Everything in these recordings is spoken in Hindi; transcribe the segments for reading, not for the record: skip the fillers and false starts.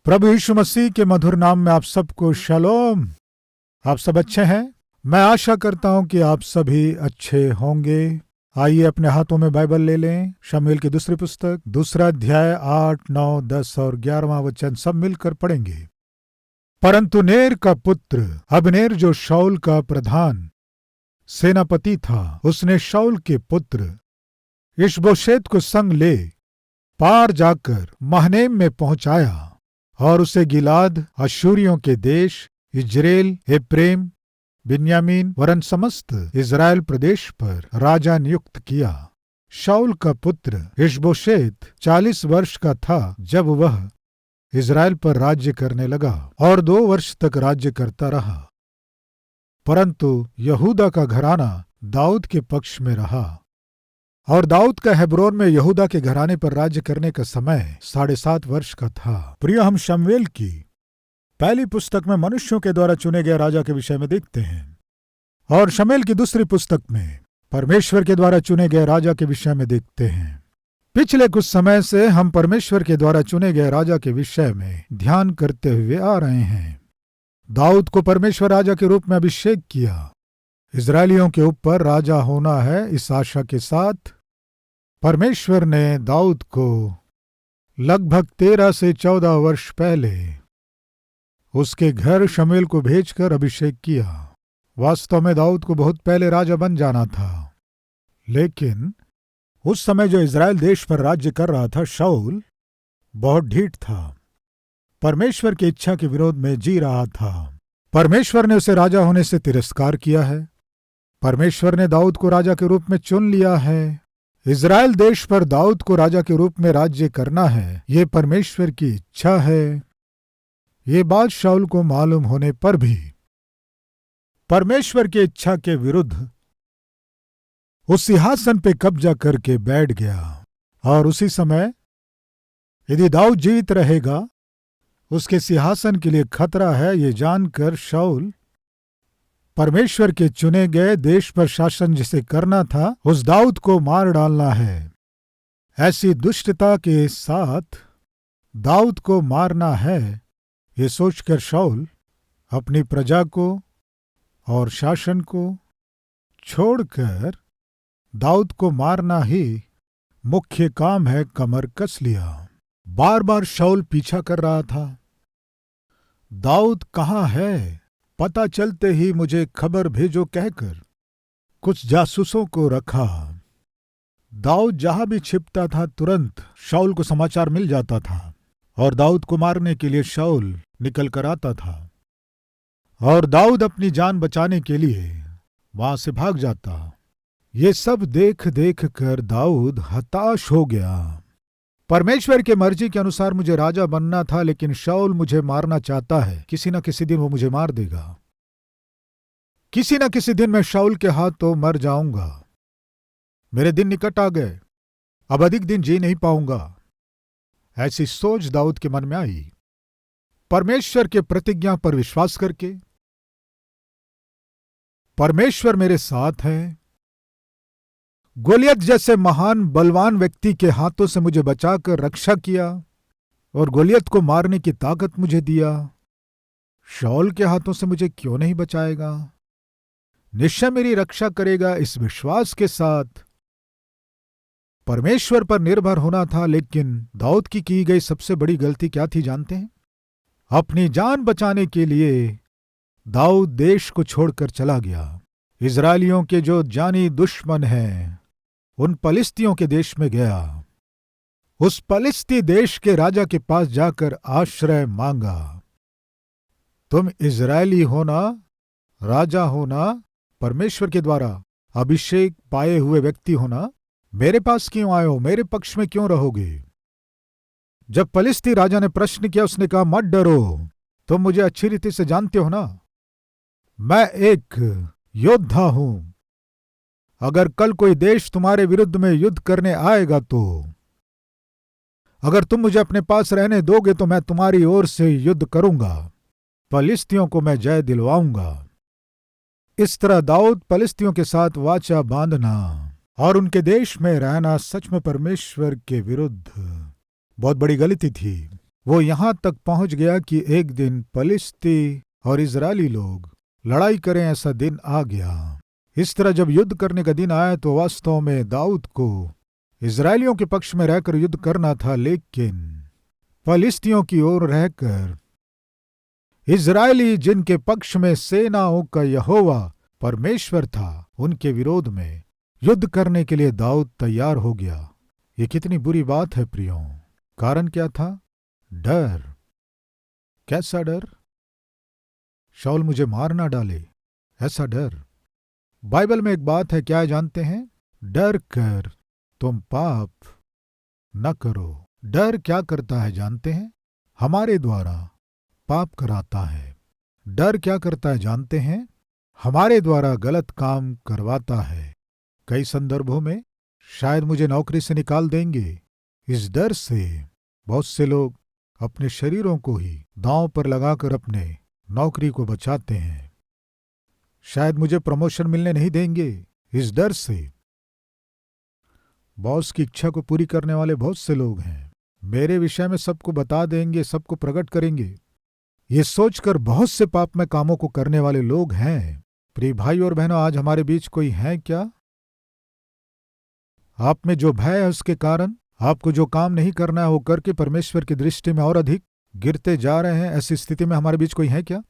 प्रभु यीशु मसीह के मधुर नाम में आप सबको शालोम। आप सब अच्छे हैं? मैं आशा करता हूं कि आप सभी अच्छे होंगे। आइए अपने हाथों में बाइबल ले लें। शमूएल की दूसरी पुस्तक 2 अध्याय 8, 9, 10 और 11वां वचन सब मिलकर पढ़ेंगे। परंतु नेर का पुत्र अबनेर, जो शाऊल का प्रधान सेनापति था, उसने शाऊल के पुत्र इशबोशेत को संग ले पार जाकर महनेम में पहुंचाया और उसे गिलाद, अश्शूरियों के देश, इज्रेल, एप्रेम, बिन्यामीन वरन समस्त इज़राइल प्रदेश पर राजा नियुक्त किया। शाऊल का पुत्र इशबोशेत 40 वर्ष का था जब वह इज़राइल पर राज्य करने लगा और 2 वर्ष तक राज्य करता रहा। परंतु यहूदा का घराना दाऊद के पक्ष में रहा और दाऊद का हेब्रोन में यहूदा के घराने पर राज्य करने का समय 7.5 वर्ष का था। प्रिय, हम शमूएल की पहली पुस्तक में मनुष्यों के द्वारा चुने गए राजा के विषय में देखते हैं और शमूएल की दूसरी पुस्तक में परमेश्वर के द्वारा चुने गए राजा के विषय में देखते हैं। पिछले कुछ समय से हम परमेश्वर के द्वारा चुने गए राजा के विषय में ध्यान करते हुए आ रहे हैं। दाऊद को परमेश्वर राजा के रूप में अभिषेक किया। इजरायलियों के ऊपर राजा होना है, इस आशा के साथ परमेश्वर ने दाऊद को लगभग 13 से 14 वर्ष पहले उसके घर शमूएल को भेजकर अभिषेक किया। वास्तव में दाऊद को बहुत पहले राजा बन जाना था, लेकिन उस समय जो इज़राइल देश पर राज्य कर रहा था, शाऊल बहुत ढीठ था, परमेश्वर की इच्छा के विरोध में जी रहा था। परमेश्वर ने उसे राजा होने से तिरस्कार किया है। परमेश्वर ने दाऊद को राजा के रूप में चुन लिया है। इज़राइल देश पर दाऊद को राजा के रूप में राज्य करना है, ये परमेश्वर की इच्छा है। ये बात शाऊल को मालूम होने पर भी परमेश्वर की इच्छा के विरुद्ध उस सिंहासन पे कब्जा करके बैठ गया। और उसी समय यदि दाऊद जीवित रहेगा, उसके सिंहासन के लिए खतरा है, ये जानकर शाऊल परमेश्वर के चुने गए देश पर शासन जिसे करना था, उस दाऊद को मार डालना है। ऐसी दुष्टता के साथ दाऊद को मारना है, ये सोचकर शाऊल अपनी प्रजा को और शासन को छोड़कर दाऊद को मारना ही मुख्य काम है, कमर कस लिया। बार बार शाऊल पीछा कर रहा था। दाऊद कहाँ है? पता चलते ही मुझे खबर भेजो कहकर कुछ जासूसों को रखा। दाऊद जहां भी छिपता था, तुरंत शाऊल को समाचार मिल जाता था और दाऊद को मारने के लिए शाऊल निकल कर आता था और दाऊद अपनी जान बचाने के लिए वहां से भाग जाता। ये सब देख देख कर दाऊद हताश हो गया। परमेश्वर के मर्जी के अनुसार मुझे राजा बनना था, लेकिन शाऊल मुझे मारना चाहता है। किसी न किसी दिन वो मुझे मार देगा। किसी न किसी दिन मैं शाऊल के हाथों मर जाऊंगा। मेरे दिन निकट आ गए, अब अधिक दिन जी नहीं पाऊंगा। ऐसी सोच दाऊद के मन में आई। परमेश्वर के प्रतिज्ञा पर विश्वास करके, परमेश्वर मेरे साथ है, गोलियत जैसे महान बलवान व्यक्ति के हाथों से मुझे बचाकर रक्षा किया और गोलियत को मारने की ताकत मुझे दिया। शाऊल के हाथों से मुझे क्यों नहीं बचाएगा? निश्चय मेरी रक्षा करेगा। इस विश्वास के साथ परमेश्वर पर निर्भर होना था। लेकिन दाऊद की गई सबसे बड़ी गलती क्या थी जानते हैं? अपनी जान बचाने के लिए दाऊद देश को छोड़कर चला गया। इजरायलियों के जो जानी दुश्मन हैं, उन पलिस्तियों के देश में गया। उस पलिस्ती देश के राजा के पास जाकर आश्रय मांगा। तुम इजरायली होना, राजा होना, परमेश्वर के द्वारा अभिषेक पाए हुए व्यक्ति होना, मेरे पास क्यों आए हो? मेरे पक्ष में क्यों रहोगे? जब पलिस्ती राजा ने प्रश्न किया, उसने कहा, मत डरो, तुम मुझे अच्छी रीति से जानते हो ना, मैं एक योद्धा हूं। अगर कल कोई देश तुम्हारे विरुद्ध में युद्ध करने आएगा, तो अगर तुम मुझे अपने पास रहने दोगे तो मैं तुम्हारी ओर से युद्ध करूंगा, पलिस्तियों को मैं जय दिलवाऊंगा। इस तरह दाऊद पलिस्तियों के साथ वाचा बांधना और उनके देश में रहना सच में परमेश्वर के विरुद्ध बहुत बड़ी गलती थी। वो यहां तक पहुंच गया कि एक दिन पलिश्ती और इजरायली लोग लड़ाई करें, ऐसा दिन आ गया। इस तरह जब युद्ध करने का दिन आया तो वास्तव में दाऊद को इजरायलियों के पक्ष में रहकर युद्ध करना था, लेकिन पलिश्तियों की ओर रहकर इजरायली, जिनके पक्ष में सेनाओं का यहोवा परमेश्वर था, उनके विरोध में युद्ध करने के लिए दाऊद तैयार हो गया। ये कितनी बुरी बात है प्रियों। कारण क्या था? डर। कैसा डर? शाऊल मुझे मार ना डाले, ऐसा डर। बाइबल में एक बात है, क्या जानते हैं? डर कर तुम पाप न करो। डर क्या करता है जानते हैं? हमारे द्वारा पाप कराता है। डर क्या करता है जानते हैं? हमारे द्वारा गलत काम करवाता है। कई संदर्भों में शायद मुझे नौकरी से निकाल देंगे। इस डर से बहुत से लोग अपने शरीरों को ही दांव पर लगाकर अपने नौकरी को बचाते हैं। शायद मुझे प्रमोशन मिलने नहीं देंगे, इस डर से। बॉस की इच्छा को पूरी करने वाले बहुत से लोग हैं। मेरे विषय में सबको बता देंगे, सबको प्रकट करेंगे, ये सोचकर बहुत से पाप में कामों को करने वाले लोग हैं। प्रिय भाई और बहनों, आज हमारे बीच कोई है क्या? आप में जो भय है उसके कारण आपको जो काम नहीं करना है वो करके परमेश्वर की दृष्टि में और अधिक गिरते जा रहे हैं। ऐसी स्थिति में हमारे बीच कोई है क्या?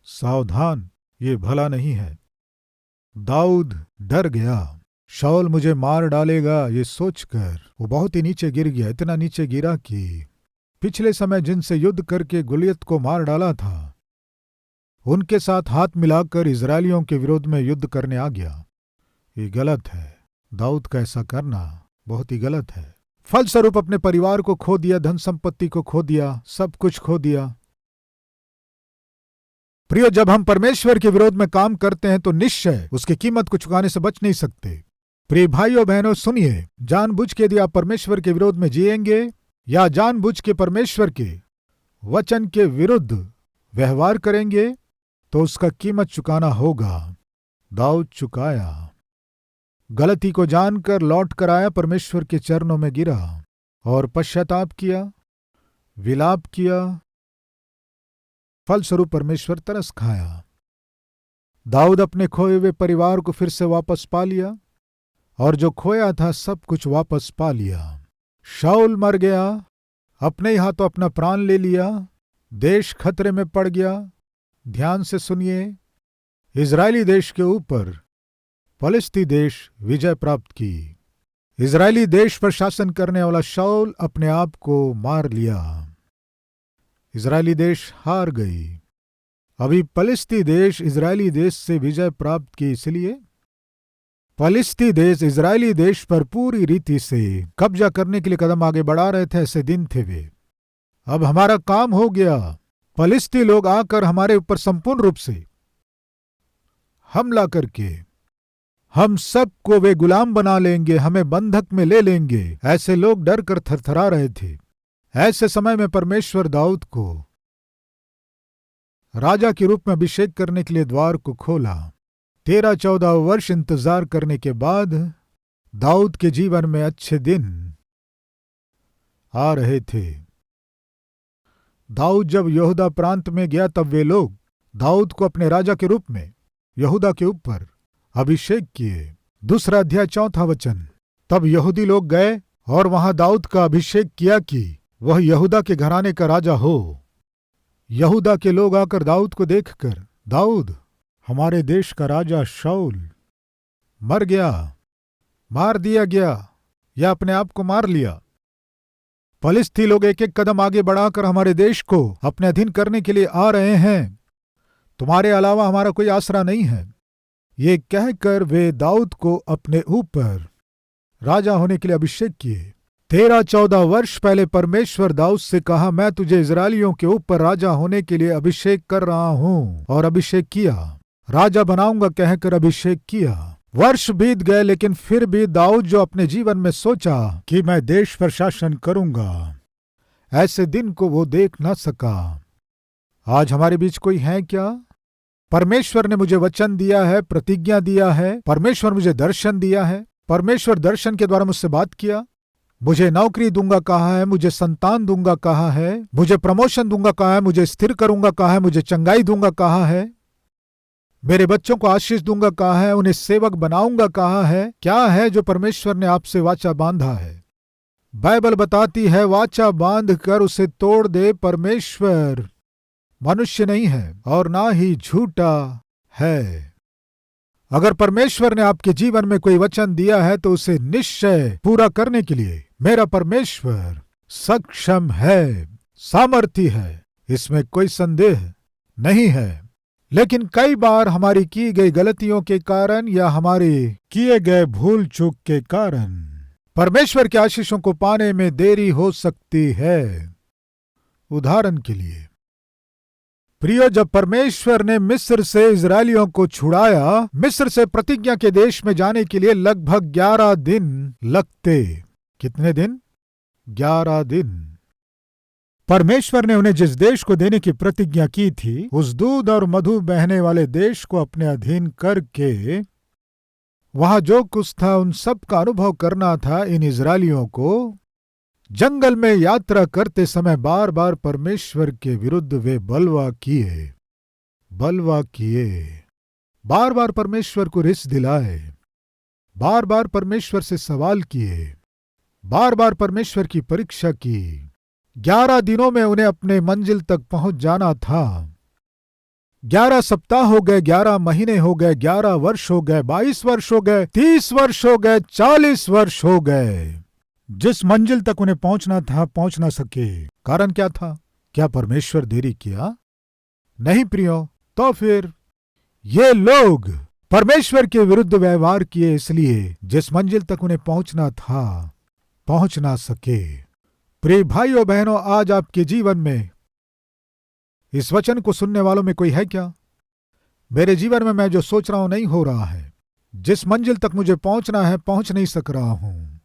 सावधान, ये भला नहीं है। दाऊद डर गया, शाऊल मुझे मार डालेगा, ये सोचकर वो बहुत ही नीचे गिर गया। इतना नीचे गिरा कि पिछले समय जिनसे युद्ध करके गुलियत को मार डाला था, उनके साथ हाथ मिलाकर इजरायलियों के विरोध में युद्ध करने आ गया। ये गलत है। दाऊद का ऐसा करना बहुत ही गलत है। फलस्वरूप अपने परिवार को खो दिया, धन संपत्ति को खो दिया, सब कुछ खो दिया। प्रियो, जब हम परमेश्वर के विरोध में काम करते हैं तो निश्चय उसकी कीमत को चुकाने से बच नहीं सकते। प्रिय भाइयों बहनों, सुनिए, जानबूझ के यदि आप परमेश्वर के विरोध में जिएंगे या जानबूझ के परमेश्वर के वचन के विरुद्ध व्यवहार करेंगे तो उसका कीमत चुकाना होगा। दाऊद चुकाया। गलती को जानकर लौट कर आया, परमेश्वर के चरणों में गिरा और पश्चाताप किया, विलाप किया। फलस्वरूप परमेश्वर तरस खाया। दाऊद अपने खोए हुए परिवार को फिर से वापस पा लिया और जो खोया था सब कुछ वापस पा लिया। शाऊल मर गया, अपने ही हाथों अपना प्राण ले लिया, देश खतरे में पड़ गया। ध्यान से सुनिए, इजरायली देश के ऊपर फलिश्ती देश विजय प्राप्त की। इजरायली देश पर शासन करने वाला शाऊल अपने आप को मार लिया। इजरायली देश हार गई। अभी फलिश्ती देश इजरायली देश से विजय प्राप्त की, इसलिए फलिश्ती देश इजरायली देश पर पूरी रीति से कब्जा करने के लिए कदम आगे बढ़ा रहे थे। ऐसे दिन थे वे। अब हमारा काम हो गया। फलिश्ती लोग आकर हमारे ऊपर संपूर्ण रूप से हमला करके हम सबको वे गुलाम बना लेंगे, हमें बंधक में ले लेंगे। ऐसे लोग डर कर थरथरा रहे थे। ऐसे समय में परमेश्वर दाऊद को राजा के रूप में अभिषेक करने के लिए द्वार को खोला। 13-14 वर्ष इंतजार करने के बाद दाऊद के जीवन में अच्छे दिन आ रहे थे। दाऊद जब यहूदा प्रांत में गया तब वे लोग दाऊद को अपने राजा के रूप में यहूदा के ऊपर अभिषेक किए। 2 अध्याय 4 वचन। तब यहूदी लोग गए और वहां दाऊद का अभिषेक किया कि वह यहूदा के घराने का राजा हो। यहूदा के लोग आकर दाऊद को देखकर, दाऊद, हमारे देश का राजा शाऊल मर गया, मार दिया गया या अपने आप को मार लिया। फलिश्ती लोग एक एक कदम आगे बढ़ाकर हमारे देश को अपने अधीन करने के लिए आ रहे हैं। तुम्हारे अलावा हमारा कोई आसरा नहीं है। ये कहकर वे दाऊद को अपने ऊपर राजा होने के लिए अभिषेक किए। 13-14 वर्ष पहले परमेश्वर दाऊद से कहा, मैं तुझे इजरायलियों के ऊपर राजा होने के लिए अभिषेक कर रहा हूं, और अभिषेक किया। राजा बनाऊंगा कहकर अभिषेक किया। वर्ष बीत गए, लेकिन फिर भी दाऊद जो अपने जीवन में सोचा कि मैं देश पर शासन करूंगा, ऐसे दिन को वो देख न सका। आज हमारे बीच कोई है क्या? परमेश्वर ने मुझे वचन दिया है, प्रतिज्ञा दिया है, परमेश्वर मुझे दर्शन दिया है, परमेश्वर दर्शन के द्वारा मुझसे बात किया, मुझे नौकरी दूंगा कहा है, मुझे संतान दूंगा कहा है, मुझे प्रमोशन दूंगा कहा है, मुझे स्थिर करूंगा कहा है, मुझे चंगाई दूंगा कहा है, मेरे बच्चों को आशीष दूंगा कहा है, उन्हें सेवक बनाऊंगा कहा है। क्या है जो परमेश्वर ने आपसे वाचा बांधा है? बाइबल बताती है वाचा बांध कर उसे तोड़ दे। परमेश्वर मनुष्य नहीं है और ना ही झूठा है। अगर परमेश्वर ने आपके जीवन में कोई वचन दिया है तो उसे निश्चय पूरा करने के लिए मेरा परमेश्वर सक्षम है, सामर्थी है, इसमें कोई संदेह नहीं है। लेकिन कई बार हमारी की गई गलतियों के कारण या हमारे किए गए भूल चूक के कारण परमेश्वर के आशीषों को पाने में देरी हो सकती है। उदाहरण के लिए प्रियो, जब परमेश्वर ने मिस्र से इजरायलियों को छुड़ाया, मिस्र से प्रतिज्ञा के देश में जाने के लिए लगभग 11 दिन लगते। कितने दिन? 11 दिन। परमेश्वर ने उन्हें जिस देश को देने की प्रतिज्ञा की थी, उस दूध और मधु बहने वाले देश को अपने अधीन करके वहां जो कुछ था उन सब का अनुभव करना था। इन इजरायलियों को जंगल में यात्रा करते समय बार बार परमेश्वर के विरुद्ध वे बलवा किए, बार बार परमेश्वर को रिस दिलाए, बार बार परमेश्वर से सवाल किए, बार बार परमेश्वर की परीक्षा की। 11 दिनों में उन्हें अपने मंजिल तक पहुंच जाना था। 11 सप्ताह हो गए, 11 महीने हो गए, 11 वर्ष हो गए, 22 वर्ष हो गए, 30 वर्ष हो गए, 40 वर्ष हो गए। जिस मंजिल तक उन्हें पहुंचना था पहुंच ना सके। कारण क्या था? क्या परमेश्वर देरी किया? नहीं प्रियो। तो फिर ये लोग परमेश्वर के विरुद्ध व्यवहार किए, इसलिए जिस मंजिल तक उन्हें पहुंचना था पहुंच ना सके। प्रिय भाइयों बहनों, आज आपके जीवन में इस वचन को सुनने वालों में कोई है क्या? मेरे जीवन में मैं जो सोच रहा हूं नहीं हो रहा है। जिस मंजिल तक मुझे पहुंचना है पहुंच नहीं सक रहा हूं।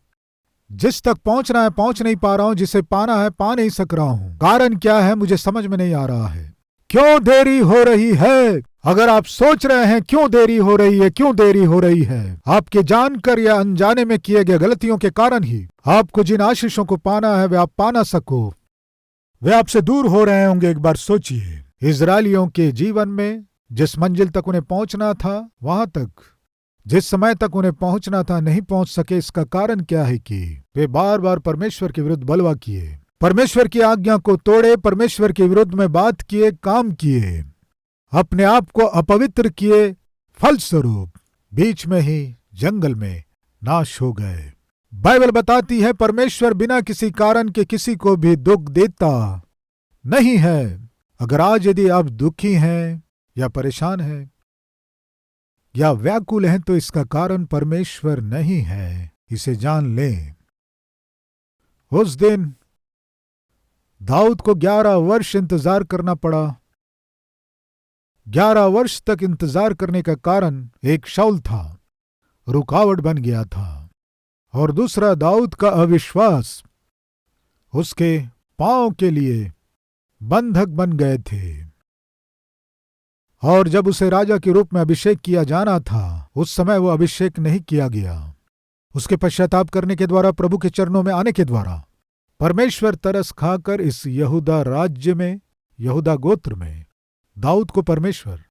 जिस तक पहुंचना है पहुंच नहीं पा रहा हूं। जिसे पाना है पा नहीं सक रहा हूं। कारण क्या है? मुझे समझ में नहीं आ रहा है। क्यों देरी हो रही है? अगर आप सोच रहे हैं क्यों देरी हो रही है, क्यों देरी हो रही है, आपके जानकर या अनजाने में किए गए गलतियों के कारण ही आपको जिन आशीषों को पाना है वे आप पा ना सको, वे आपसे दूर हो रहे होंगे। एक बार सोचिए, इजरायलियों के जीवन में जिस मंजिल तक उन्हें पहुंचना था, वहां तक जिस समय तक उन्हें पहुंचना था नहीं पहुंच सके। इसका कारण क्या है कि वे बार बार परमेश्वर के विरुद्ध बलवा किए, परमेश्वर की आज्ञा को तोड़े, परमेश्वर के विरुद्ध में बात किए, काम किए, अपने आप को अपवित्र किए। फलस्वरूप बीच में ही जंगल में नाश हो गए। बाइबल बताती है परमेश्वर बिना किसी कारण के किसी को भी दुख देता नहीं है। अगर आज यदि आप दुखी हैं या परेशान हैं या व्याकुल हैं तो इसका कारण परमेश्वर नहीं है, इसे जान लें। उस दिन दाऊद को 11 वर्ष इंतजार करना पड़ा। 11 वर्ष तक इंतजार करने का कारण एक शाऊल था, रुकावट बन गया था, और दूसरा दाऊद का अविश्वास उसके पांव के लिए बंधक बन गए थे। और जब उसे राजा के रूप में अभिषेक किया जाना था, उस समय वो अभिषेक नहीं किया गया। उसके पश्चाताप करने के द्वारा, प्रभु के चरणों में आने के द्वारा परमेश्वर तरस खाकर इस यहूदा राज्य में, यहूदा गोत्र में दाऊद को परमेश्वर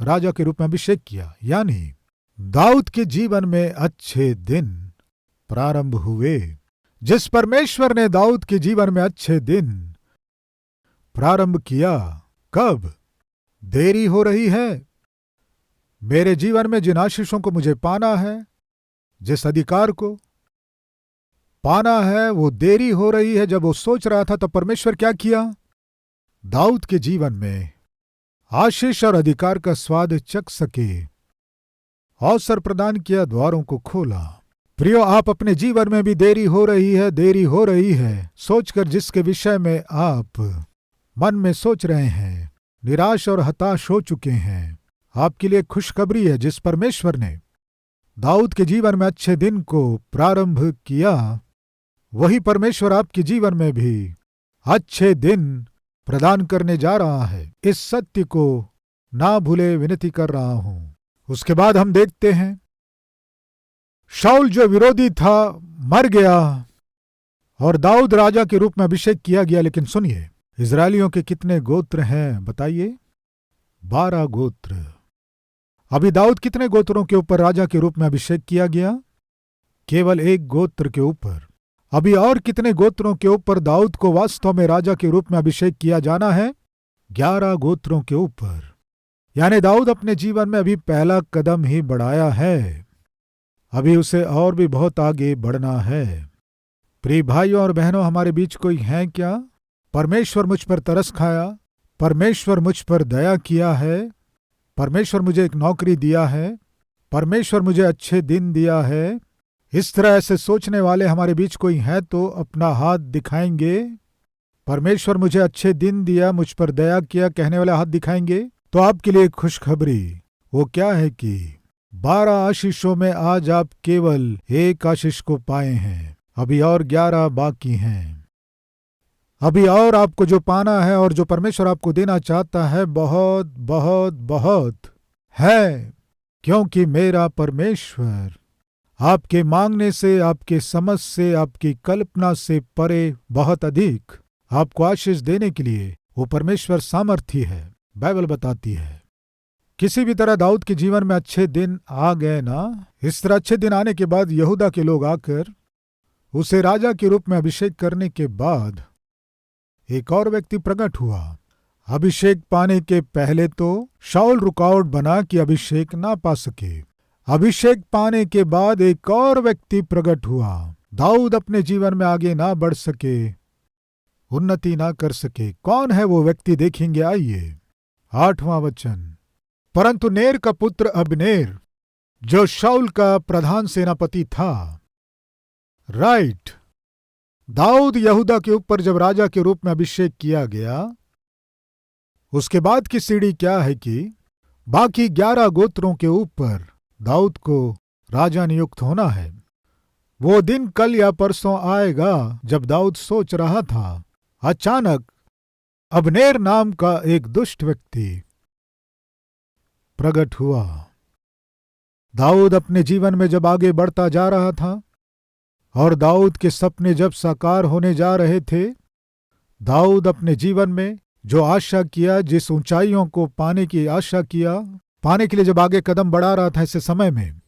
राजा के रूप में अभिषेक किया। यानी दाऊद के जीवन में अच्छे दिन प्रारंभ हुए। जिस परमेश्वर ने दाऊद के जीवन में अच्छे दिन प्रारंभ किया, कब? देरी हो रही है। मेरे जीवन में जिन आशीषों को मुझे पाना है, जिस अधिकार को पाना है, वो देरी हो रही है। जब वो सोच रहा था तब परमेश्वर क्या किया? दाऊद के जीवन में आशीष और अधिकार का स्वाद चख सके अवसर प्रदान किया, द्वारों को खोला। प्रियो, आप अपने जीवन में भी देरी हो रही है सोचकर जिसके विषय में आप मन में सोच रहे हैं, निराश और हताश हो चुके हैं। आपके लिए खुशखबरी है, जिस परमेश्वर ने दाऊद के जीवन में अच्छे दिन को प्रारंभ किया, वही परमेश्वर आपके जीवन में भी अच्छे दिन प्रदान करने जा रहा है। इस सत्य को ना भूले, विनती कर रहा हूं। उसके बाद हम देखते हैं शाऊल जो विरोधी था मर गया, और दाऊद राजा के रूप में अभिषेक किया गया। लेकिन सुनिए, इजरायलियों के कितने गोत्र हैं बताइए? 12 गोत्र। अभी दाऊद कितने गोत्रों के ऊपर राजा के रूप में अभिषेक किया गया? केवल एक गोत्र के ऊपर। अभी और कितने गोत्रों के ऊपर दाऊद को वास्तव में राजा के रूप में अभिषेक किया जाना है? 11 गोत्रों के ऊपर। यानी दाऊद अपने जीवन में अभी पहला कदम ही बढ़ाया है, अभी उसे और भी बहुत आगे बढ़ना है। प्रिय भाइयों और बहनों, हमारे बीच कोई है क्या? परमेश्वर मुझ पर तरस खाया, परमेश्वर मुझ पर दया किया है, परमेश्वर मुझे एक नौकरी दिया है, परमेश्वर मुझे अच्छे दिन दिया है। इस तरह ऐसे सोचने वाले हमारे बीच कोई है तो अपना हाथ दिखाएंगे। परमेश्वर मुझे अच्छे दिन दिया, मुझ पर दया किया कहने वाले हाथ दिखाएंगे। तो आपके लिए खुशखबरी वो क्या है कि 12 आशीषों में आज आप केवल एक आशीष को पाए हैं, अभी और 11 बाकी हैं। अभी और आपको जो पाना है और जो परमेश्वर आपको देना चाहता है बहुत बहुत बहुत है, क्योंकि मेरा परमेश्वर आपके मांगने से, आपके समझ से, आपकी कल्पना से परे बहुत अधिक आपको आशीष देने के लिए वो परमेश्वर सामर्थी है। बाइबल बताती है किसी भी तरह दाऊद के जीवन में अच्छे दिन आ गए ना। इस तरह अच्छे दिन आने के बाद यहूदा के लोग आकर उसे राजा के रूप में अभिषेक करने के बाद एक और व्यक्ति प्रकट हुआ। अभिषेक पाने के पहले तो शाऊल रुकावट बना कि अभिषेक ना पा सके। अभिषेक पाने के बाद एक और व्यक्ति प्रकट हुआ। दाऊद अपने जीवन में आगे ना बढ़ सके, उन्नति ना कर सके। कौन है वो व्यक्ति? देखेंगे, आइए। 8वां वचन। परंतु नेर का पुत्र अबनेर, जो शाऊल का प्रधान सेनापति था। राइट, दाऊद यहूदा के ऊपर जब राजा के रूप में अभिषेक किया गया, उसके बाद की सीढ़ी क्या है कि बाकी 11 गोत्रों के ऊपर दाऊद को राजा नियुक्त होना है। वो दिन कल या परसों आएगा जब दाऊद सोच रहा था, अचानक अबनेर नाम का एक दुष्ट व्यक्ति प्रकट हुआ। दाऊद अपने जीवन में जब आगे बढ़ता जा रहा था और दाऊद के सपने जब साकार होने जा रहे थे, दाऊद अपने जीवन में जो आशा किया, जिस ऊंचाइयों को पाने की आशा किया, पाने के लिए जब आगे कदम बढ़ा रहा था, ऐसे समय में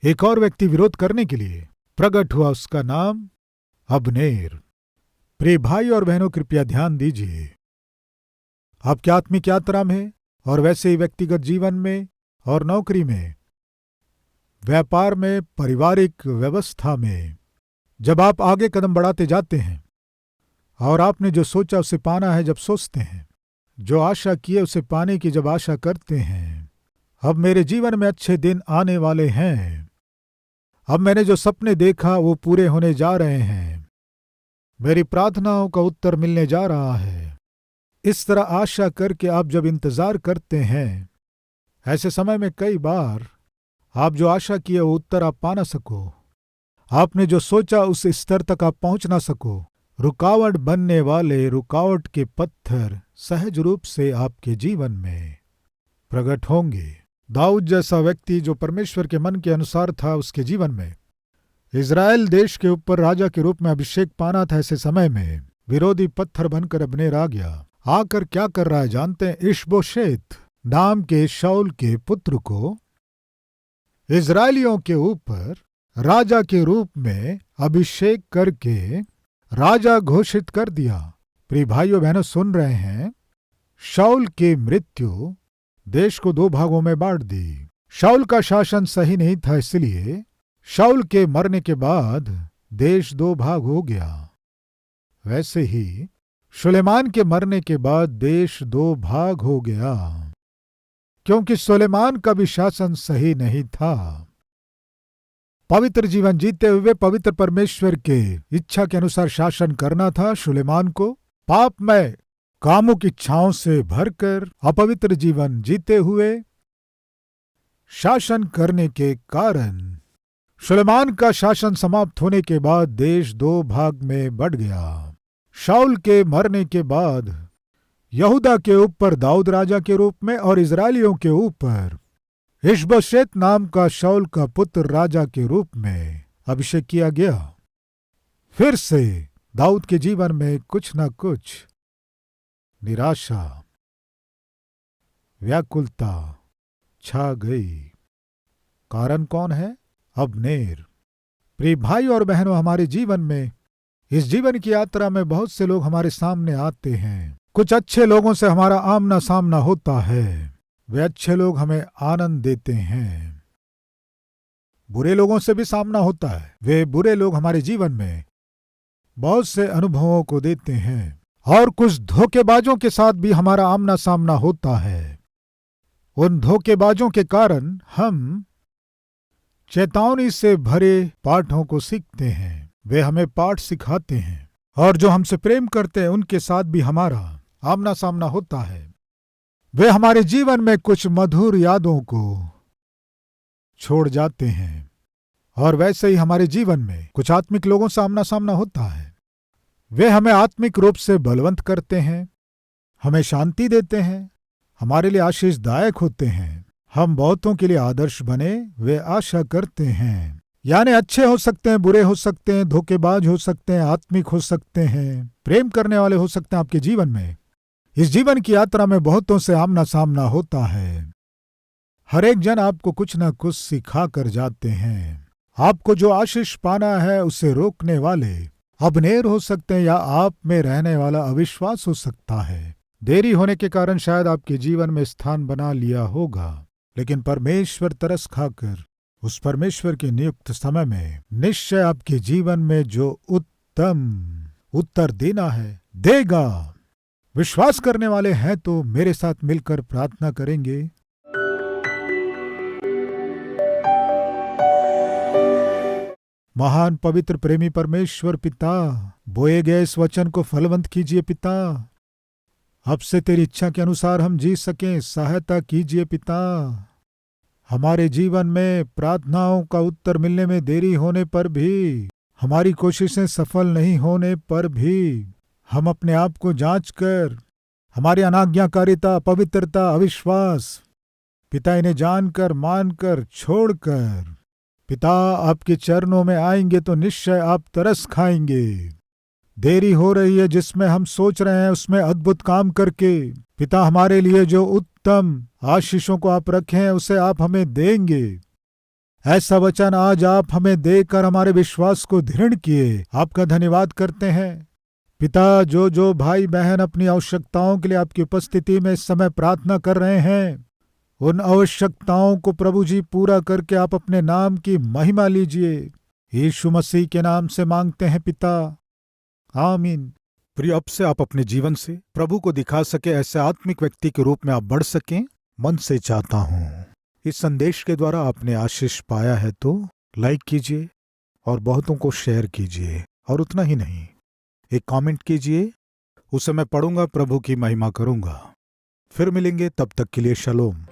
एक और व्यक्ति विरोध करने के लिए प्रकट हुआ। उसका नाम अबनेर। प्रिय भाई और बहनों, कृपया ध्यान दीजिए। आपकी आत्मिक यात्रा में और वैसे ही व्यक्तिगत जीवन में और नौकरी में, व्यापार में, पारिवारिक व्यवस्था में, जब आप आगे कदम बढ़ाते जाते हैं और आपने जो सोचा उसे पाना है, जब सोचते हैं, जो आशा किए उसे पाने की जब आशा करते हैं, अब मेरे जीवन में अच्छे दिन आने वाले हैं, अब मैंने जो सपने देखा वो पूरे होने जा रहे हैं, मेरी प्रार्थनाओं का उत्तर मिलने जा रहा है, इस तरह आशा करके आप जब इंतजार करते हैं, ऐसे समय में कई बार आप जो आशा किए वो उत्तर आप पा ना सको, आपने जो सोचा उस स्तर तक आप पहुंच ना सको, रुकावट बनने वाले रुकावट के पत्थर सहज रूप से आपके जीवन में प्रकट होंगे। दाऊद जैसा व्यक्ति जो परमेश्वर के मन के अनुसार था, उसके जीवन में इज़राइल देश के ऊपर राजा के रूप में अभिषेक पाना था। ऐसे समय में विरोधी पत्थर बनकर अबनेर आ गया। आकर क्या कर रहा है जानते हैं? इशबोशेत नाम के शाऊल के पुत्र को इज़राइलियों के ऊपर राजा के रूप में अभिषेक करके राजा घोषित कर दिया। प्रिय भाइयों बहनों, सुन रहे हैं? शाऊल की मृत्यु देश को 2 भागों में बांट दी। शाऊल का शासन सही नहीं था, इसलिए शाऊल के मरने के बाद देश 2 भाग हो गया। वैसे ही सुलेमान के मरने के बाद देश 2 भाग हो गया, क्योंकि सुलेमान का भी शासन सही नहीं था। पवित्र जीवन जीते हुए पवित्र परमेश्वर के इच्छा के अनुसार शासन करना था सुलेमान को। पापमय कामुक इच्छाओं से भरकर अपवित्र जीवन जीते हुए शासन करने के कारण सुलेमान का शासन समाप्त होने के बाद देश 2 भाग में बढ़ गया। शाऊल के मरने के बाद यहूदा के ऊपर दाऊद राजा के रूप में और इज़राइलियों के ऊपर इशबोशेत नाम का शाऊल का पुत्र राजा के रूप में अभिषेक किया गया। फिर से दाऊद के जीवन में कुछ न कुछ निराशा, व्याकुलता छा गई। कारण कौन है? अब्नेर। प्रिय भाई और बहनों, हमारे जीवन में, इस जीवन की यात्रा में बहुत से लोग हमारे सामने आते हैं। कुछ अच्छे लोगों से हमारा आमना सामना होता है। वे अच्छे लोग हमें आनंद देते हैं। बुरे लोगों से भी सामना होता है। वे बुरे लोग हमारे जीवन में बहुत से अनुभवों को देते हैं। और कुछ धोखेबाजों के साथ भी हमारा आमना सामना होता है। उन धोखेबाजों के कारण हम चेतावनी से भरे पाठों को सीखते हैं। वे हमें पाठ सिखाते हैं। और जो हमसे प्रेम करते हैं उनके साथ भी हमारा आमना सामना होता है। वे हमारे जीवन में कुछ मधुर यादों को छोड़ जाते हैं। और वैसे ही हमारे जीवन में कुछ आत्मिक लोगों से आमना सामना होता है। वे हमें आत्मिक रूप से बलवंत करते हैं, हमें शांति देते हैं, हमारे लिए आशीषदायक होते हैं। हम बहुतों के लिए आदर्श बने, वे आशा करते हैं। यानी अच्छे हो सकते हैं, बुरे हो सकते हैं, धोखेबाज हो सकते हैं, आत्मिक हो सकते हैं, प्रेम करने वाले हो सकते हैं। आपके जीवन में, इस जीवन की यात्रा में बहुतों से आमना सामना होता है। हर एक जन आपको कुछ न कुछ सिखा कर जाते हैं। आपको जो आशीष पाना है उसे रोकने वाले अब्नेर हो सकते हैं, या आप में रहने वाला अविश्वास हो सकता है। देरी होने के कारण शायद आपके जीवन में स्थान बना लिया होगा, लेकिन परमेश्वर तरस खाकर उस परमेश्वर के नियुक्त समय में निश्चय आपके जीवन में जो उत्तम उत्तर देना है देगा। विश्वास करने वाले हैं तो मेरे साथ मिलकर प्रार्थना करेंगे। महान पवित्र प्रेमी परमेश्वर पिता, बोए गए इस वचन को फलवंत कीजिए पिता। अब से तेरी इच्छा के अनुसार हम जी सकें, सहायता कीजिए पिता। हमारे जीवन में प्रार्थनाओं का उत्तर मिलने में देरी होने पर भी, हमारी कोशिशें सफल नहीं होने पर भी, हम अपने आप को जांच कर हमारी अनाज्ञाकारिता, पवित्रता, अविश्वास पिता इन्हें जानकर, मानकर, छोड़कर पिता आपके चरणों में आएंगे तो निश्चय आप तरस खाएंगे। देरी हो रही है जिसमें हम सोच रहे हैं उसमें अद्भुत काम करके पिता हमारे लिए जो उत्तम आशीषों को आप रखे हैं उसे आप हमें देंगे। ऐसा वचन आज आप हमें देकर हमारे विश्वास को दृढ़ किए, आपका धन्यवाद करते हैं पिता। जो जो भाई बहन अपनी आवश्यकताओं के लिए आपकी उपस्थिति में इस समय प्रार्थना कर रहे हैं, उन आवश्यकताओं को प्रभु जी पूरा करके आप अपने नाम की महिमा लीजिए। यीशु मसीह के नाम से मांगते हैं पिता, आमीन। प्रिय, अब से आप अपने जीवन से प्रभु को दिखा सके ऐसे आत्मिक व्यक्ति के रूप में आप बढ़ सकें, मन से चाहता हूं। इस संदेश के द्वारा आपने आशीष पाया है तो लाइक कीजिए और बहुतों को शेयर कीजिए। और उतना ही नहीं, एक कमेंट कीजिए, उसे मैं पढ़ूंगा, प्रभु की महिमा करूंगा। फिर मिलेंगे, तब तक के लिए शलोम।